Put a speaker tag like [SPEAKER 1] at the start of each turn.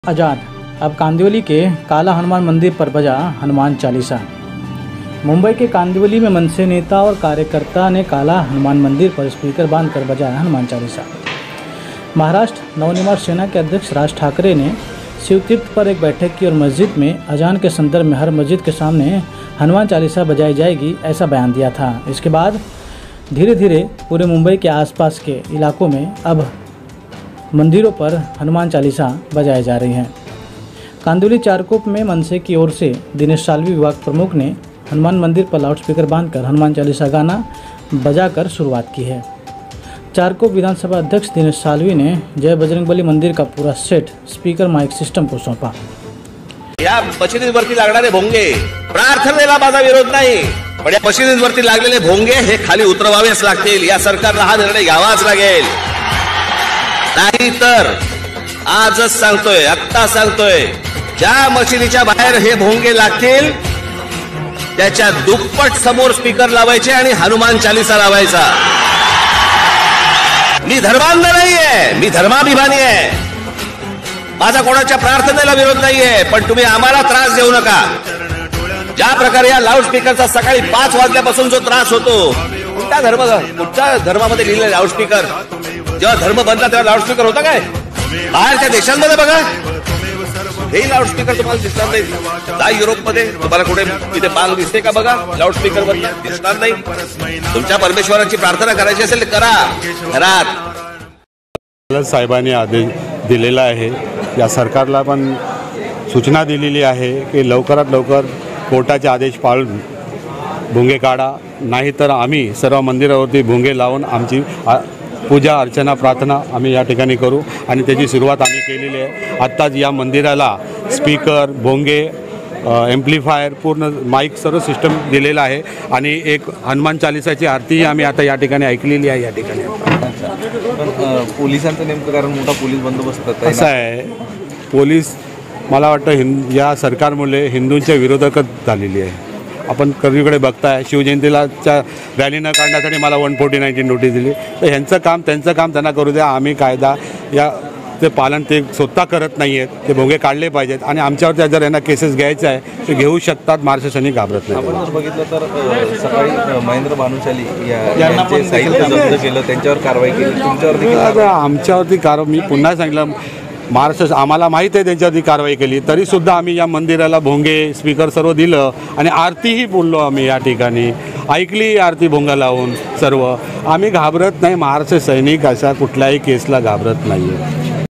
[SPEAKER 1] आजाद। अब कांदिवली के काला हनुमान मंदिर पर बजा हनुमान चालीसा। मुंबई के कांदिवली में मनसे नेता और कार्यकर्ता ने काला हनुमान मंदिर पर स्पीकर बांधकर बजाया हनुमान चालीसा। महाराष्ट्र नवनिर्माण सेना के अध्यक्ष राज ठाकरे ने शिवतीर्थ पर एक बैठक की और मस्जिद में अजान के संदर्भ में हर मस्जिद के सामने हनुमान चालीसा बजाई जाएगी, ऐसा बयान दिया था। इसके बाद धीरे धीरे पूरे मुंबई के आसपास के इलाकों में अब मंदिरों पर हनुमान चालीसा बजाई जा रही हैं। कांदिवली चारकोप में मनसे की ओर से दिनेश साल्वी विभाग प्रमुख ने हनुमान मंदिर पर लाउडस्पीकर बांधकर हनुमान चालीसा गाना बजाकर शुरुआत की है। चारकोप विधानसभा अध्यक्ष दिनेश साल्वी ने जय बजरंगबली मंदिर का पूरा सेट स्पीकर माइक सिस्टम को सौंपा।
[SPEAKER 2] या मशिदींवरती लागणारे भोंगे प्रार्थनेला माझा विरोध नाही, पण या मशिदींवरती लागलेले भोंगे हे खाली उतरवावेच लागतील। या सरकारला हा निर्णय घ्यावाच लागेल, नाहीतर आजच सांगतोय, आत्ता सांगतोय, ज्या मशिदीच्या बाहेर हे भोंगे लागतील त्याच्या दुप्पट समोर स्पीकर लावायचे आणि हनुमान चालीसा लावायचा। मी धर्मांध नाहीये, मी धर्माभिमानी आहे, माझा कोणाच्या प्रार्थनेला विरोध नाहीये, पण तुम्ही आम्हाला त्रास देऊ नका। ज्या प्रकारे या लाऊडस्पीकरचा सकाळी 5 वाजल्यापासून जो त्रास होतो, कुठच्या धर्मामध्ये लिहिलेलं लाऊडस्पीकर, जेव्हा धर्म बनला तेव्हा लाऊडस्पीकर होता काय? बाहेरच्या देशांमध्ये बघा, हे लाऊडस्पीकर तुम्हाला दिसणार नाही। जा युरोपमध्ये तुम्हाला कुठे तिथे बांग दिसते का? बघा, लाऊडस्पीकर वर दिसणार नाही। तुमच्या परमेश्वराची प्रार्थना करायची असेल तर करा घरात।
[SPEAKER 3] साहेबांनी आदेश दिलेला आहे, या सरकारला पण सूचना दिलेली आहे की लवकरात लवकर कोर्टाचे आदेश पाळून भोंगे काढा, नाहीतर आम्ही सर्व मंदिरावरती भोंगे लावून आमची पूजा अर्चना प्रार्थना आम्ही या ठिकाणी करू। आणि त्याची सुरुवात आम्ही केलेली आहे। आत्ताच या मंदिराला स्पीकर, भोंगे, एम्प्लिफायर, पूर्ण माईक सर्व सिस्टम दिलेला आहे आणि एक हनुमान चालीसाची आरती आम्ही आता या ठिकाणी ऐकलेली आहे। या ठिकाणी
[SPEAKER 4] पोलिसांचं नेमकं कारण मोठा पोलीस बंदोबस्त
[SPEAKER 3] असं आहे, पोलीस मला वाटतं या सरकारमुळे हिंदूंच्या विरोधकच झालेली आहे। आपण कधीकडे बघताय, शिवजयंतीलाच्या रॅली न काढण्यासाठी मला 149 नोटीस दिली, तर ह्यांचं काम त्यांचं काम त्यांना करू द्या। आम्ही कायदा या ते पालन ते स्वतः करत नाही आहेत, ते भोंगे काढले पाहिजेत आणि आमच्यावरती जर यांना केसेस घ्यायचं आहे ते घेऊ शकतात, महाराष्ट्रांनी घाबरत नाही।
[SPEAKER 4] आपण जर बघितलं तर सकाळी महेंद्र भानुशाली यांना साहित्य जप्त केलं, त्यांच्यावर कारवाई केली, तुमच्यावरती
[SPEAKER 3] आमच्यावरती कारवाई, मी पुन्हा सांगितलं, महाराष्ट्र आम्हाला माहीत आहे त्यांच्यावरती कारवाई केली, तरीसुद्धा आम्ही या मंदिराला भोंगे स्पीकर सर्व दिलं आणि आरतीही बोललो आम्ही या ठिकाणी, ऐकली आरती भोंगा लावून सर्व। आम्ही घाबरत नाही, महाराष्ट्र सैनिक अशा कुठल्याही केसला घाबरत नाही आहे।